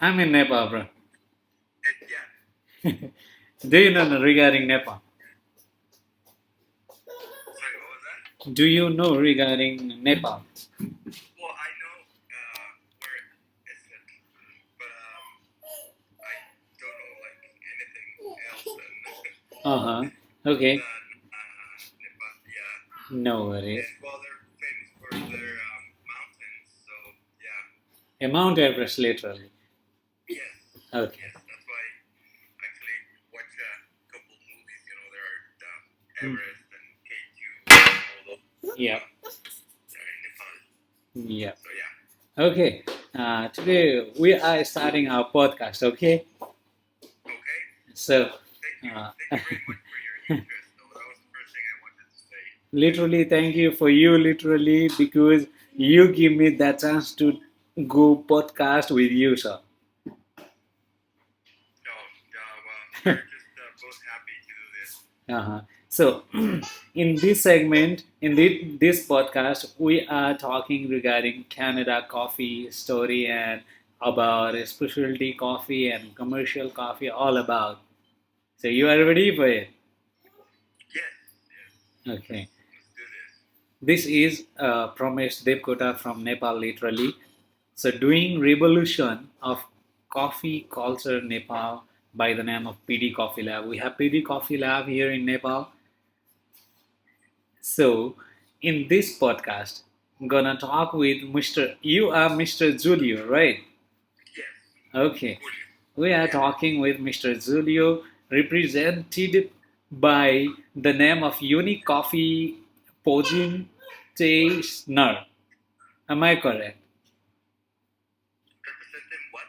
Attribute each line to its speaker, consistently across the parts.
Speaker 1: I'm in Nepal, bro.
Speaker 2: Yeah.
Speaker 1: Do you know regarding Nepal?
Speaker 2: Sorry, what was that?
Speaker 1: Do you know regarding Nepal?
Speaker 2: Well, I know where it's at, but I don't know like anything else than
Speaker 1: Uh-huh. Okay.
Speaker 2: Nepal. Yeah,
Speaker 1: No worries.
Speaker 2: and well, they're famous for their mountains. So yeah,
Speaker 1: A Mount Everest, literally.
Speaker 2: yes,
Speaker 1: Okay.
Speaker 2: yes. That's why I actually watch a couple movies. You know, there are
Speaker 1: Mm.
Speaker 2: Everest and K2, all those.
Speaker 1: Yeah.
Speaker 2: They're in Nepal.
Speaker 1: Yeah.
Speaker 2: So yeah.
Speaker 1: Okay. Today we are starting our podcast. Okay.
Speaker 2: Okay.
Speaker 1: So,
Speaker 2: Thank you.
Speaker 1: uh,
Speaker 2: Thank you very much for your interest. Though that was the first thing I wanted to say.
Speaker 1: literally, thank you for you, literally, because you give me that chance to go podcast with you, sir.
Speaker 2: No, well, we're just both happy to do this.
Speaker 1: Uh-huh. So, in this segment, in this podcast, we are talking regarding Canada coffee story and about specialty coffee and commercial coffee, all about. So, you are ready for it?
Speaker 2: Yes, yes.
Speaker 1: Okay.
Speaker 2: Let's do this.
Speaker 1: This is Pramesh Devkota from Nepal, literally. So, doing revolution of coffee culture Nepal by the name of PD Coffee Lab. We have PD Coffee Lab here in Nepal. So, in this podcast, I'm gonna talk with Mr. You are Mr. Julio, right?
Speaker 2: Yes,
Speaker 1: Okay.
Speaker 2: Julio.
Speaker 1: We are talking with Mr. Julio, represented by the name of Unique Coffee Pojin Chaser. Am I correct?
Speaker 2: Representing what,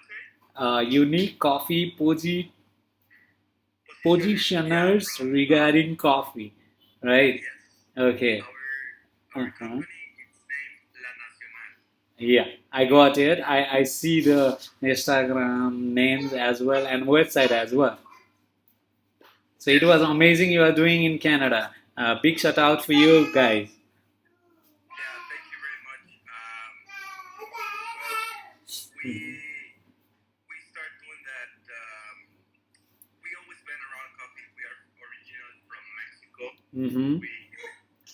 Speaker 2: sorry?
Speaker 1: Unique Coffee
Speaker 2: Positioners. Yeah,
Speaker 1: Positioners
Speaker 2: from
Speaker 1: regarding coffee, right?
Speaker 2: yes.
Speaker 1: Okay.
Speaker 2: Our
Speaker 1: Uh-huh.
Speaker 2: company it's named La Nacional.
Speaker 1: Yeah, I got it. I see the Instagram names as well and website as well. So it
Speaker 2: Yes.
Speaker 1: was amazing you are doing in Canada. Big shout out for you guys.
Speaker 2: Yeah, thank you very much. Well, we start doing that. We always been around coffee. We are originally from Mexico.
Speaker 1: Mm-hmm.
Speaker 2: We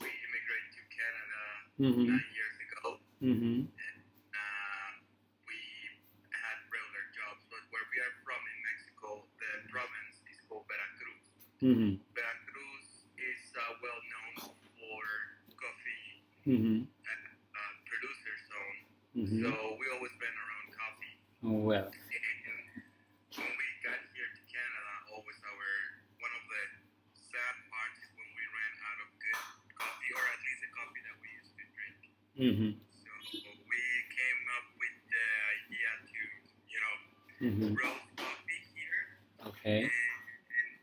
Speaker 2: immigrated to Canada
Speaker 1: Mm-hmm.
Speaker 2: 9 years ago.
Speaker 1: Mm-hmm.
Speaker 2: And we had regular jobs. But where we are from in Mexico, the province is called Veracruz.
Speaker 1: Mm-hmm.
Speaker 2: Veracruz is well known for coffee
Speaker 1: Mm-hmm.
Speaker 2: producer zone.
Speaker 1: Mm-hmm.
Speaker 2: So we always been around coffee.
Speaker 1: Well.
Speaker 2: And when we got here to Canada, always one of the sad parts is when we ran out of good coffee, or at least the coffee that we used to drink.
Speaker 1: Mm-hmm.
Speaker 2: So we came up with the idea to,
Speaker 1: Mm-hmm.
Speaker 2: roast coffee here.
Speaker 1: Okay.
Speaker 2: And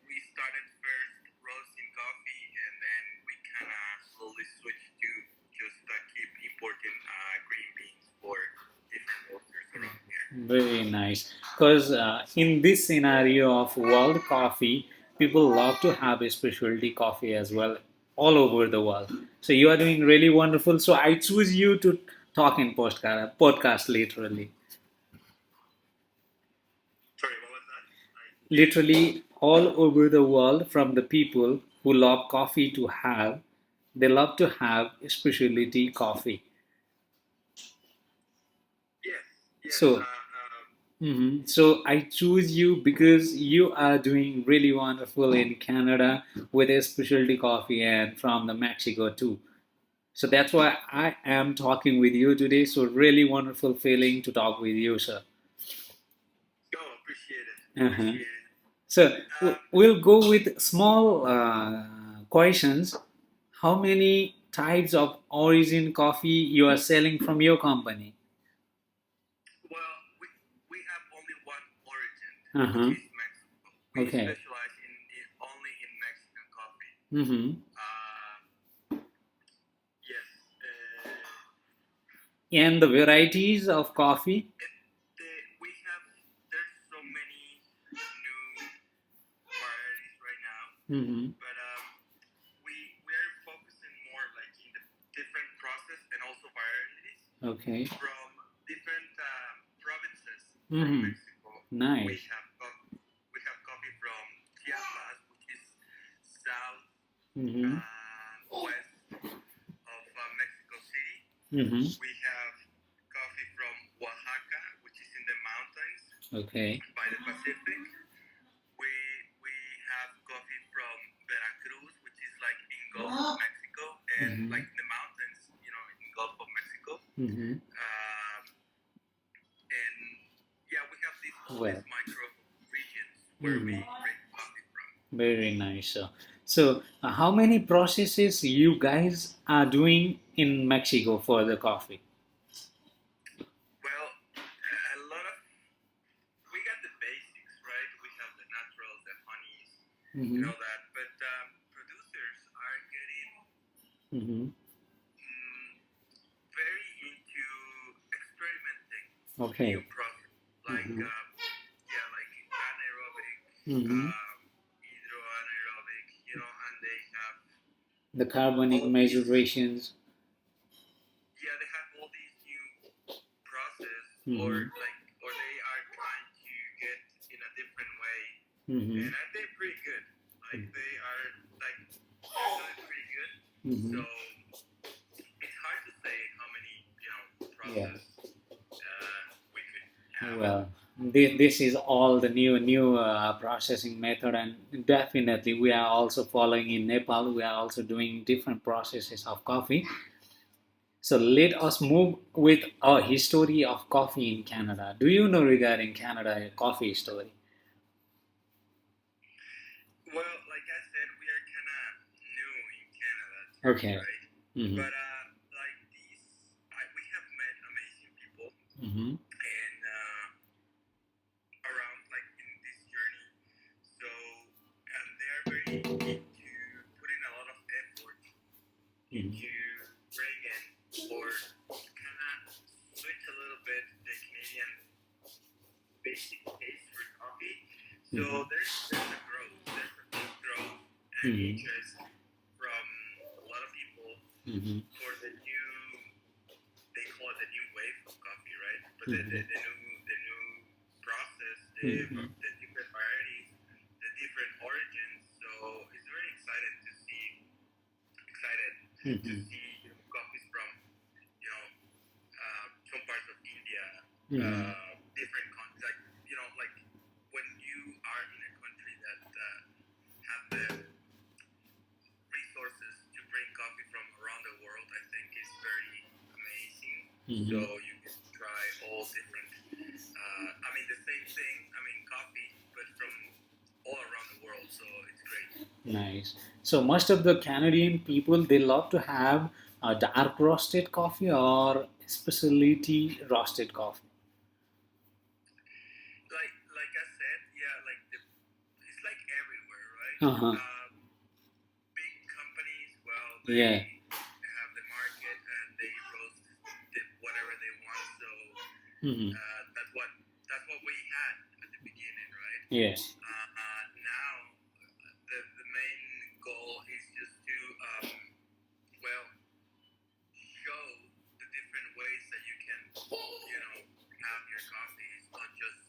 Speaker 2: we started first roasting coffee, and then we kind of slowly switched to just keep importing green beans for different roasters around here.
Speaker 1: Very nice. Because in this scenario of world coffee, people love to have a specialty coffee as well, all over the world. So you are doing really wonderful. So I choose you to talk in podcast literally.
Speaker 2: Sorry, what was that?
Speaker 1: Literally all over the world, from the people who love coffee to have, they love to have specialty coffee.
Speaker 2: Yes, yes.
Speaker 1: So So I choose you because you are doing really wonderful in Canada with a specialty coffee and from the Mexico too. So that's why I am talking with you today. So really wonderful feeling to talk with you, sir.
Speaker 2: Appreciate it.
Speaker 1: Uh-huh.
Speaker 2: Appreciate it.
Speaker 1: So
Speaker 2: Um,
Speaker 1: we'll go with small questions. How many types of origin coffee you are selling from your company?
Speaker 2: well, we have only one origin,
Speaker 1: Uh-huh.
Speaker 2: which is Mexico. We
Speaker 1: Okay.
Speaker 2: specialize only in Mexican coffee.
Speaker 1: Mm-hmm.
Speaker 2: Yes.
Speaker 1: And the varieties of coffee?
Speaker 2: We have there's so many new varieties right now,
Speaker 1: Mm-hmm.
Speaker 2: but we are focusing more like in the different process and also varieties
Speaker 1: Okay.
Speaker 2: from different provinces from
Speaker 1: Mm-hmm.
Speaker 2: Mexico.
Speaker 1: Nice.
Speaker 2: We have coffee from Chiapas, which is south
Speaker 1: Mm-hmm.
Speaker 2: west of Mexico City.
Speaker 1: Mm-hmm.
Speaker 2: We have coffee from Oaxaca, which is in the mountains
Speaker 1: Okay.
Speaker 2: by the Pacific. We have coffee from Veracruz, which is like in Gulf of Mexico and
Speaker 1: Mm-hmm.
Speaker 2: like in the mountains, in Gulf of Mexico.
Speaker 1: Mm-hmm.
Speaker 2: And yeah, we have all
Speaker 1: Well.
Speaker 2: these micro regions where we
Speaker 1: Mm-hmm.
Speaker 2: bring coffee from.
Speaker 1: Very nice. So, how many processes you guys are doing in Mexico for the coffee?
Speaker 2: Well, a lot of we got the basics, right? We have the naturals, the honeys,
Speaker 1: Mm-hmm.
Speaker 2: that. But producers are getting
Speaker 1: Mm-hmm.
Speaker 2: very into experimenting
Speaker 1: Okay.
Speaker 2: new process, like
Speaker 1: Mm-hmm.
Speaker 2: yeah, like anaerobic,
Speaker 1: Mm-hmm.
Speaker 2: hydroanaerobic, and they have
Speaker 1: The carbonic
Speaker 2: all these
Speaker 1: mesurations.
Speaker 2: yeah, they have all these new process or
Speaker 1: Mm-hmm.
Speaker 2: or they are trying to get in a different way,
Speaker 1: Mm-hmm.
Speaker 2: and they're pretty good. Like they are like they're doing pretty good.
Speaker 1: Mm-hmm.
Speaker 2: So it's hard to say how many
Speaker 1: Yeah.
Speaker 2: process we could have.
Speaker 1: Well, this is all the new processing method, and definitely we are also following in Nepal. We are also doing different processes of coffee. So let us move with our history of coffee in Canada. Do you know regarding Canada coffee story?
Speaker 2: Well, like I said, we are kind of new in Canada too,
Speaker 1: Okay.
Speaker 2: right?
Speaker 1: Mm-hmm.
Speaker 2: But like these, we have met amazing people,
Speaker 1: Mm-hmm.
Speaker 2: and around like in this journey. So, and they are very into putting a lot of effort into bringing or kind of switch a little bit the Canadian basic taste for coffee. So there's a growth, there's a big growth and interest from a lot of people for the new, they call it the new wave of coffee, right? But the new process, the different varieties, the different origins. So it's very excited to see coffees from some parts of India, different countries. Like like when you are in a country that have the resources to bring coffee from around the world, I think is very amazing. So you can try all different. I mean the same thing. I mean coffee, but from all around the world. So it's great.
Speaker 1: Nice. So most of the Canadian people they love to have a dark roasted coffee or specialty roasted coffee.
Speaker 2: Like I said, yeah, like it's like everywhere, right?
Speaker 1: Uh-huh.
Speaker 2: Big companies, well,
Speaker 1: Yeah.
Speaker 2: have the market and they roast whatever they want. So
Speaker 1: Mm-hmm.
Speaker 2: That's what we had at the beginning, right?
Speaker 1: Yeah.
Speaker 2: Now the main goal is just to well show the different ways that you can have your coffee. It's not just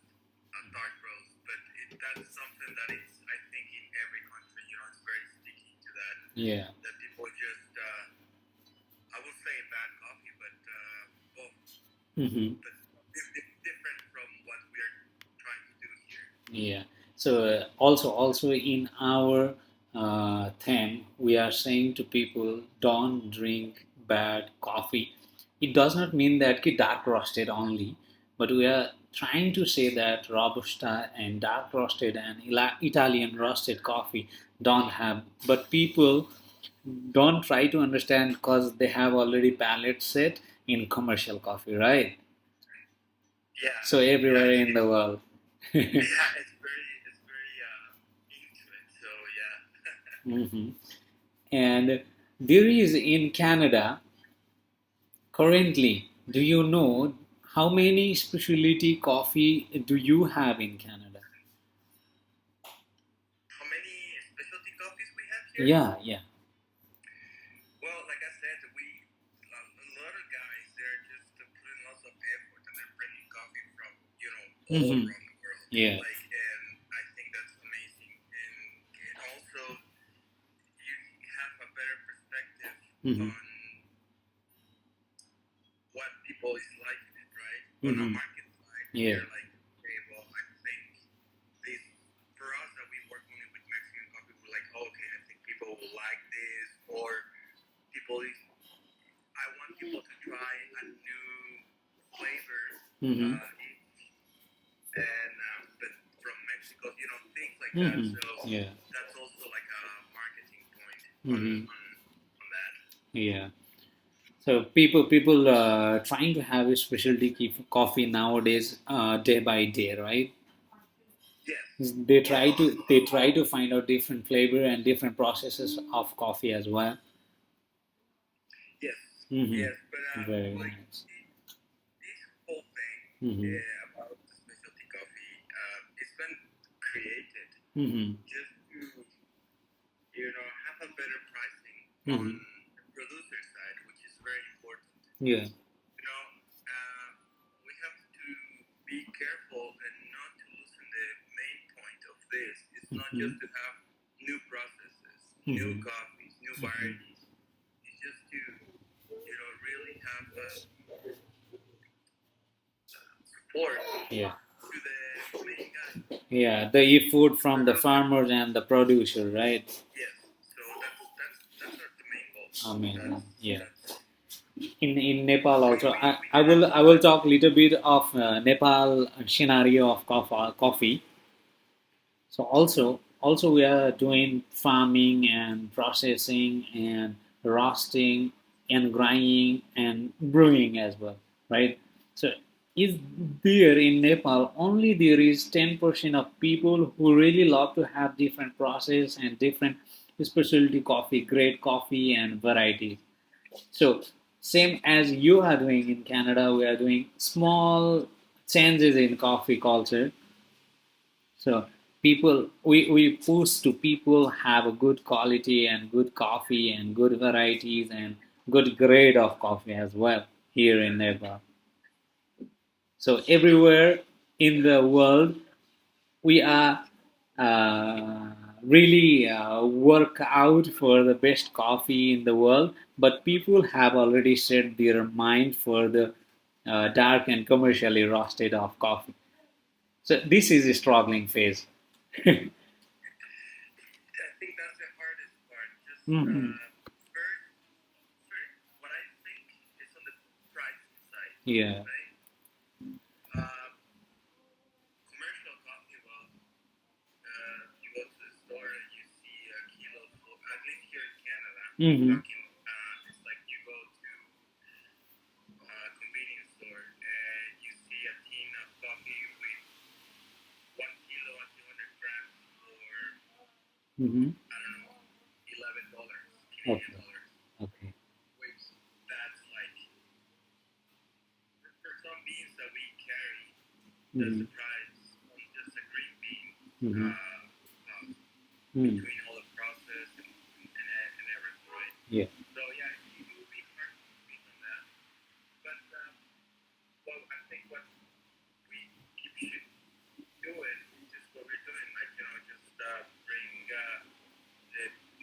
Speaker 2: a dark roast, but that's something that is I think in every country. It's very sticky to that.
Speaker 1: Yeah.
Speaker 2: That people just I would say bad coffee, but well, but different from what we are trying to do here.
Speaker 1: Yeah. So also in our theme, we are saying to people, don't drink bad coffee. It does not mean that ki dark roasted only, but we are trying to say that robusta and dark roasted and Italian roasted coffee don't have. But people don't try to understand because they have already palate set in commercial coffee, right?
Speaker 2: Yeah.
Speaker 1: So everywhere in the world.
Speaker 2: Yeah, it's very into it. So yeah.
Speaker 1: Mhm. And there is in Canada currently, do you know how many specialty coffee do you have in Canada?
Speaker 2: How many specialty coffees we have here?
Speaker 1: Yeah, yeah.
Speaker 2: Well, like I said, a lot of guys they're just putting lots of effort and they're bringing coffee from all around the world.
Speaker 1: Yeah.
Speaker 2: like, and I think that's amazing. And also, you have a better perspective
Speaker 1: Mm-hmm.
Speaker 2: on what people is liking it, right? On a
Speaker 1: Mm-hmm.
Speaker 2: market side,
Speaker 1: Yeah.
Speaker 2: you're like, okay, well, I think this, for us that we work only with Mexican coffee, we're like, oh, okay, I think people will like this, or people is, I want people to try a new flavor,
Speaker 1: Mm-hmm.
Speaker 2: and but from Mexico, things like that.
Speaker 1: Mm-hmm.
Speaker 2: So
Speaker 1: Yeah.
Speaker 2: that's also like a marketing point
Speaker 1: Mm-hmm.
Speaker 2: on that.
Speaker 1: Yeah. So people trying to have a specialty coffee nowadays, day by day, right?
Speaker 2: Yes.
Speaker 1: They try to find out different flavor and different processes of coffee as well.
Speaker 2: Yes.
Speaker 1: Mm-hmm.
Speaker 2: Yes. But
Speaker 1: Very
Speaker 2: like
Speaker 1: nice.
Speaker 2: this whole thing
Speaker 1: Mm-hmm.
Speaker 2: about the specialty coffee, it's been created
Speaker 1: Mm-hmm.
Speaker 2: just to have a better pricing on
Speaker 1: Mm-hmm.
Speaker 2: the producer side, which is very important.
Speaker 1: Yeah.
Speaker 2: We have to be careful and not to loosen the main point of this. It's not
Speaker 1: Mm-hmm.
Speaker 2: just to have new processes, new
Speaker 1: Mm-hmm.
Speaker 2: coffees, new
Speaker 1: Mm-hmm.
Speaker 2: varieties. It's just to really have support
Speaker 1: Yeah.
Speaker 2: to the main guy.
Speaker 1: Yeah. The food from the farmers and the producer, right?
Speaker 2: Yes. So that's the main goal.
Speaker 1: Amazing. Yeah.
Speaker 2: That's
Speaker 1: In Nepal also,
Speaker 2: we
Speaker 1: I
Speaker 2: have
Speaker 1: will I will talk a little bit of Nepal scenario of coffee. So also we are doing farming and processing and roasting and grinding and brewing as well, right? So is there in Nepal only there is 10% of people who really love to have different process and different specialty coffee, great coffee and varieties. So same as you are doing in Canada, we are doing small changes in coffee culture. So we push to people have a good quality and good coffee and good varieties and good grade of coffee as well here in Nepal. So everywhere in the world we are really work out for the best coffee in the world, but people have already set their mind for the dark and commercially roasted of coffee. So this is a struggling phase.
Speaker 2: I think that's the hardest part. Just
Speaker 1: Mhm.
Speaker 2: first, what I think is on the pricing side,
Speaker 1: Yeah.
Speaker 2: right? Uh, Commercial coffee, well, you go to the store and you see a kilo, at least here in Canada,
Speaker 1: Mm-hmm.
Speaker 2: talking, it's like you go to a convenience store and you see a tin of coffee with 1 kilo and 200 grams for,
Speaker 1: Mm-hmm.
Speaker 2: I don't know, $11 Canadian
Speaker 1: Okay.
Speaker 2: dollars,
Speaker 1: Okay.
Speaker 2: which that's like, for some beans that we carry, that's
Speaker 1: Mm-hmm.
Speaker 2: the price on just a green bean
Speaker 1: Mm-hmm.
Speaker 2: cost
Speaker 1: Mm.
Speaker 2: between all the process and everything, right?
Speaker 1: Yeah.
Speaker 2: So yeah, it will be hard to compete on that. But well, I think what we keep doing is just what we're doing, like just bring the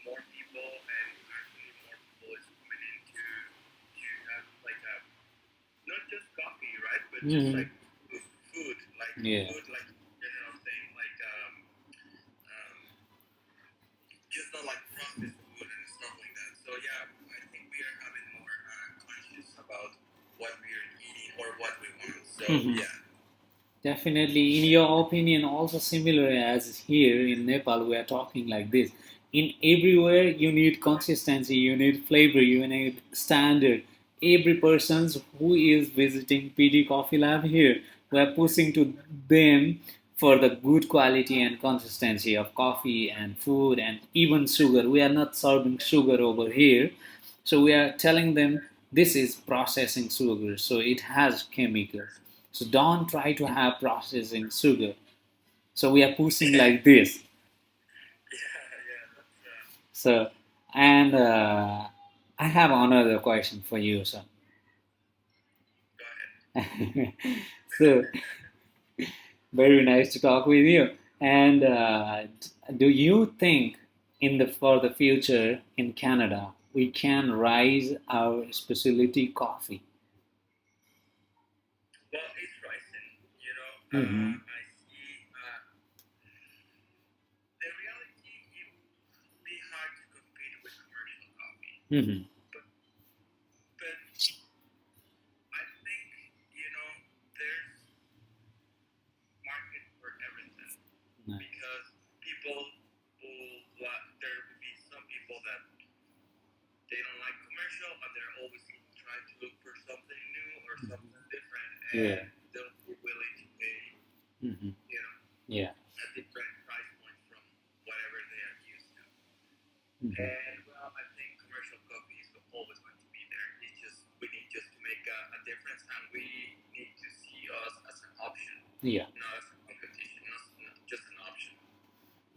Speaker 2: more people, and actually more people is coming in to have like a not just coffee, right? But just
Speaker 1: Mm-hmm.
Speaker 2: like food, like
Speaker 1: Yeah.
Speaker 2: food, like general thing, like um, just not like processed food and stuff like that. So yeah, I think we are having more conscious about what we are eating or what we want. So
Speaker 1: Mm-hmm.
Speaker 2: yeah,
Speaker 1: Definitely, in your opinion, also similar as here in Nepal, we are talking like this. In everywhere, you need consistency, you need flavor, you need standard. Every person who is visiting PD Coffee Lab here, we are pushing to them for the good quality and consistency of coffee and food and even sugar. We are not serving sugar over here, so we are telling them this is processing sugar, so it has chemicals. So don't try to have processing sugar. So we are pushing like this.
Speaker 2: yeah, that's
Speaker 1: So and I have another question for you, son.
Speaker 2: go ahead.
Speaker 1: So Very nice to talk with you. And do you think in the for the future in Canada we can rise our specialty coffee?
Speaker 2: Well, it's rising. You know,
Speaker 1: Mm-hmm.
Speaker 2: I see. The reality, it would be hard to compete with commercial coffee,
Speaker 1: Mm-hmm.
Speaker 2: but but I think you know there's market for everything
Speaker 1: Nice.
Speaker 2: because people there will be some people that they don't like commercial and they're always trying to look for something new or something different,
Speaker 1: Yeah.
Speaker 2: and they'll be willing to pay
Speaker 1: Mm-hmm.
Speaker 2: you know
Speaker 1: Yeah.
Speaker 2: a different price point from whatever they are used to.
Speaker 1: Mm-hmm.
Speaker 2: And well, I think commercial coffee is always going to be there. It's just we need just to make a difference, and we need to see us as an option,
Speaker 1: Yeah.
Speaker 2: not as a competition, not just an option.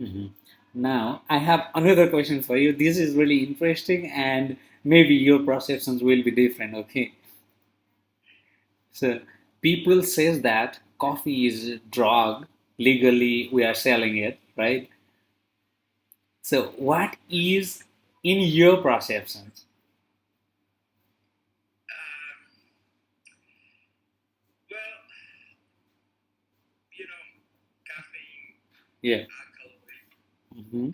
Speaker 1: Mm-hmm. Now, I have another question for you. This is really interesting, and maybe your perceptions will be different. Okay, so people says that coffee is a drug. Legally, we are selling it, right? So, what is in your perceptions?
Speaker 2: Um, well, you know, caffeine,
Speaker 1: Yeah.
Speaker 2: calories.
Speaker 1: Mm-hmm.
Speaker 2: Well,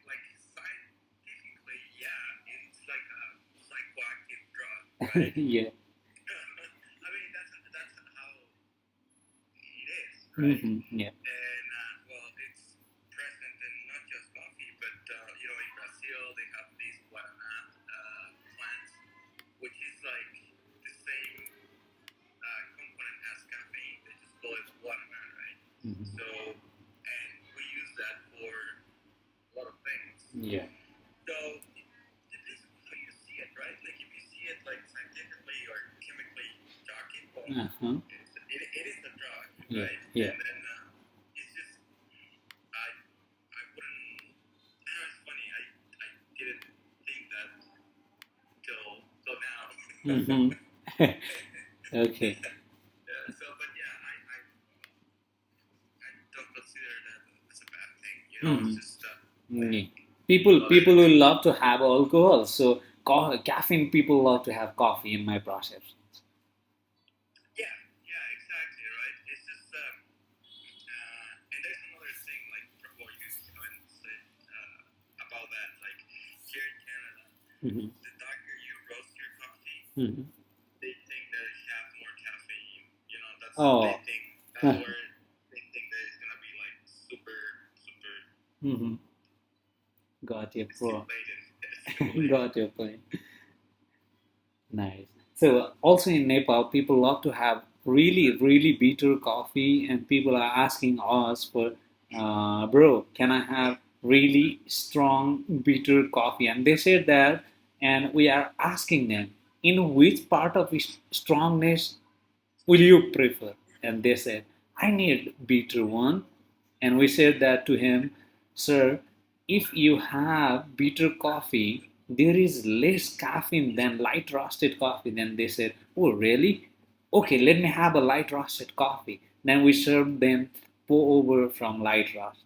Speaker 2: like scientifically, yeah, it's like a psychoactive drug, right?
Speaker 1: Yeah.
Speaker 2: I mean, that's how it is, right?
Speaker 1: Mm-hmm. Yeah.
Speaker 2: And well, it's present in not just coffee, but in Brazil they have these guarana plants, which is like the same component as caffeine. They just call it guarana, right?
Speaker 1: Mm-hmm.
Speaker 2: So, and we use that for a lot of things.
Speaker 1: Yeah.
Speaker 2: So it depends on how you see it, right? Like if you see it like scientifically or chemically talking, well,
Speaker 1: Uh-huh.
Speaker 2: it is a drug,
Speaker 1: Yeah.
Speaker 2: right?
Speaker 1: Yeah.
Speaker 2: And then it's just I wouldn't. It's funny. I didn't think that till now.
Speaker 1: Mm-hmm. Okay.
Speaker 2: So, but yeah, I don't consider that as a bad thing. It's
Speaker 1: Mm-hmm.
Speaker 2: just
Speaker 1: Yeah.
Speaker 2: a
Speaker 1: People
Speaker 2: lot of
Speaker 1: people will love to have alcohol, so caffeine people love to have coffee in my process.
Speaker 2: yeah, yeah, exactly, right. It's just and there's another thing like what you haven't said about that. Like here in Canada,
Speaker 1: Mm-hmm.
Speaker 2: the darker you roast your coffee,
Speaker 1: Mm-hmm.
Speaker 2: they think that it has more caffeine. They
Speaker 1: Oh.
Speaker 2: think that's where they think that it's gonna be like super, super
Speaker 1: Mm-hmm. Got your point.
Speaker 2: stimulated, stimulated.
Speaker 1: Got your point. Nice. So also in Nepal, people love to have really, really bitter coffee, and people are asking us for, bro, can I have really strong bitter coffee? And they said that, and we are asking them, in which part of strongness will you prefer? And they said, I need bitter one. And we said that to him, sir, if you have bitter coffee, there is less caffeine than light roasted coffee. Then they said, oh, really? Okay, let me have a light roasted coffee. Then we served them pour over from light roast.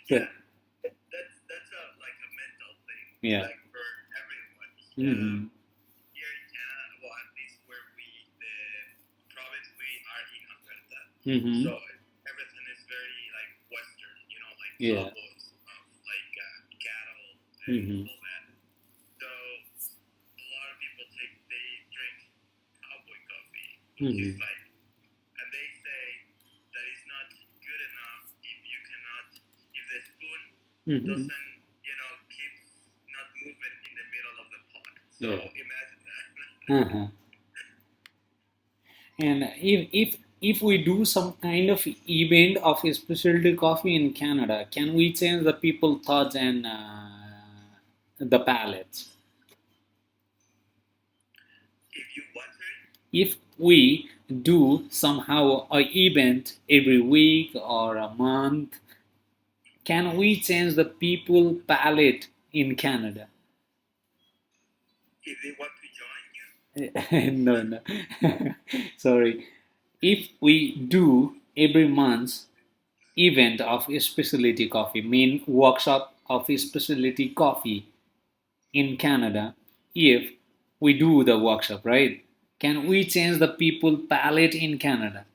Speaker 1: So,
Speaker 2: Yeah, that's a like a mental thing,
Speaker 1: yeah.
Speaker 2: like for everyone.
Speaker 1: Mm-hmm.
Speaker 2: Here in Canada, well, at least where the province we are in Alberta,
Speaker 1: Mm-hmm.
Speaker 2: so everything is very like Western, like
Speaker 1: Yeah.
Speaker 2: cows, like cattle and
Speaker 1: Mm-hmm.
Speaker 2: all that. So a lot of people they drink cowboy coffee, which is
Speaker 1: Mm-hmm.
Speaker 2: like, and they say that it's not good enough if the spoon
Speaker 1: Mm-hmm.
Speaker 2: doesn't, keeps not moving in the middle of the pot. So
Speaker 1: Yeah.
Speaker 2: imagine that.
Speaker 1: Uh-huh. And if we do some kind of event of a specialty coffee in Canada, can we change the people thoughts and the palates?
Speaker 2: If you want to,
Speaker 1: If we do somehow a event every week or a month, can we change the people palette in Canada?
Speaker 2: if they want to join you,
Speaker 1: No, no. Sorry. If we do every month event of a specialty coffee, mean workshop of a specialty coffee in Canada, if we do the workshop, right? Can we change the people palate in Canada?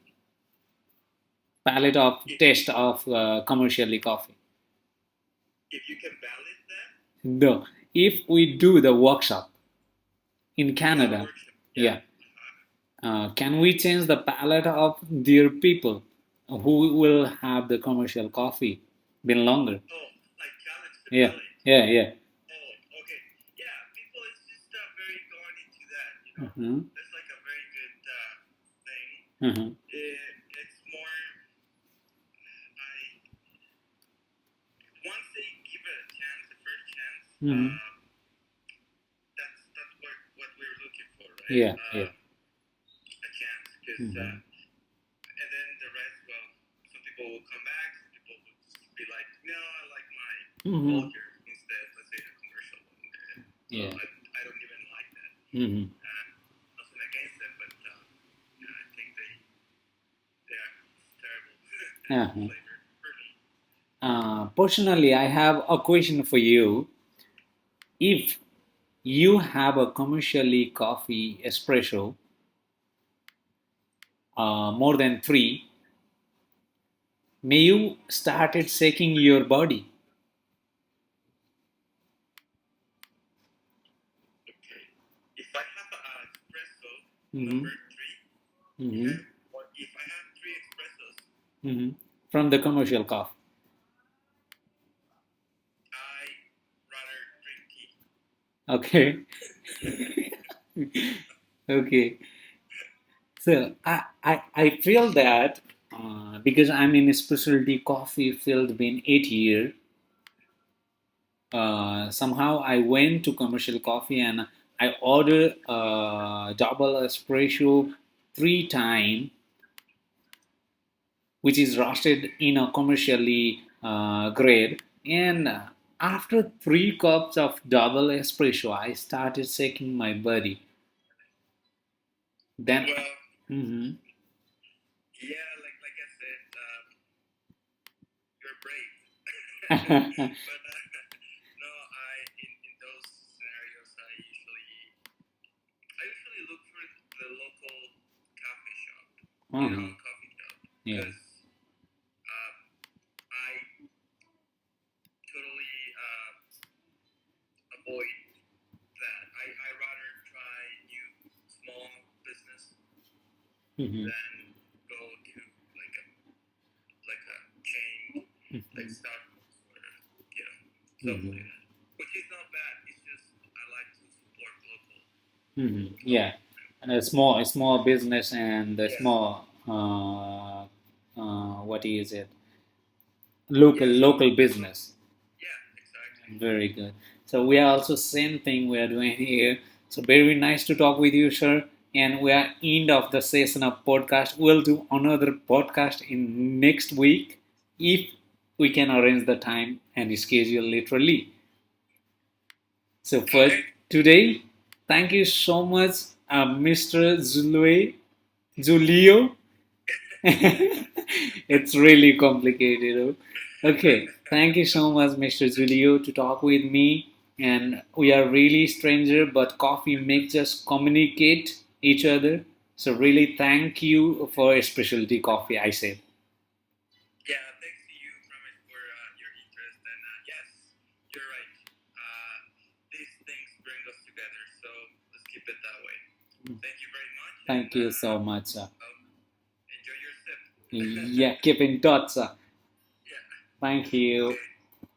Speaker 1: Palate of taste of commercially coffee.
Speaker 2: If you can balance that,
Speaker 1: No. If we do the workshop in
Speaker 2: do the
Speaker 1: Canada,
Speaker 2: workshop.
Speaker 1: yeah,
Speaker 2: Uh,
Speaker 1: can we change the palate of their people who will have the commercial coffee been longer?
Speaker 2: oh, like challenge the
Speaker 1: Yeah,
Speaker 2: palate.
Speaker 1: yeah, yeah.
Speaker 2: Oh, okay. Yeah, people is just very going into that.
Speaker 1: Uh-huh.
Speaker 2: That's like a very good thing.
Speaker 1: Uh-huh.
Speaker 2: It's more. I once they give it a chance, the first chance.
Speaker 1: Mhm.
Speaker 2: That's what we're looking for, right?
Speaker 1: Yeah, yeah.
Speaker 2: A chance, because
Speaker 1: Mhm.
Speaker 2: and then the rest. Well, some people will come back. Some people will just be like, no, I like my
Speaker 1: Mhm.
Speaker 2: vulgar instead. Let's say the commercial one.
Speaker 1: Yeah.
Speaker 2: I don't even like that.
Speaker 1: Mhm.
Speaker 2: Nothing against them, but yeah, I think they are terrible
Speaker 1: Uh-huh.
Speaker 2: flavor for me.
Speaker 1: Personally, I have a question for you. If you have a commercially coffee espresso, more than three, may you started shaking your body?
Speaker 2: Okay. If I have espresso
Speaker 1: Mm-hmm.
Speaker 2: number 3,
Speaker 1: Mm-hmm.
Speaker 2: or if I have 3 espressos,
Speaker 1: Mm-hmm. From the commercial coffee.
Speaker 2: I rather drink tea.
Speaker 1: Okay. Okay. So I feel that because I'm in a specialty coffee field been 8 years, somehow I went to commercial coffee and I ordered double espresso 3 times, which is roasted in a commercially grade. And after 3 cups of double espresso, I started shaking my body. Then,
Speaker 2: Well,
Speaker 1: mhm.
Speaker 2: yeah, like I said, you're brave. But no, in those scenarios, I usually look for the local coffee shop,
Speaker 1: Uh-huh.
Speaker 2: coffee shop,
Speaker 1: Yeah.
Speaker 2: because I totally avoid that. I rather try new small business
Speaker 1: Mhm.
Speaker 2: than go to like a chain like
Speaker 1: Mhm.
Speaker 2: Starbucks or something
Speaker 1: Mhm.
Speaker 2: like that. Which is not bad. It's just I like to support local.
Speaker 1: Mhm.
Speaker 2: Local.
Speaker 1: Yeah, and a small business and a
Speaker 2: Yes.
Speaker 1: small what is it? Local business.
Speaker 2: Yeah. Exactly.
Speaker 1: Very good. So we are also same thing we are doing here. So very nice to talk with you, sir. And we are end of the session of podcast. We'll do another podcast in next week if we can arrange the time and schedule literally. So for
Speaker 2: Okay.
Speaker 1: today, thank you so much, Mr. Julio. It's really complicated. Okay, thank you so much, Mr. Julio, to talk with me. And we are really stranger, but coffee makes us communicate each other. So really, thank you for a specialty coffee. I said,
Speaker 2: Yeah. Thanks to you, Promise, for your interest. And yes, you're right. These things bring us together. So let's keep it that way. Thank you very much. And
Speaker 1: thank you so much.
Speaker 2: enjoy your sip.
Speaker 1: Yeah, keep in touch.
Speaker 2: Yeah.
Speaker 1: Thank you.
Speaker 2: Okay.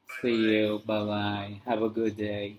Speaker 2: Bye
Speaker 1: See
Speaker 2: bye.
Speaker 1: you. Bye bye. Have a good day.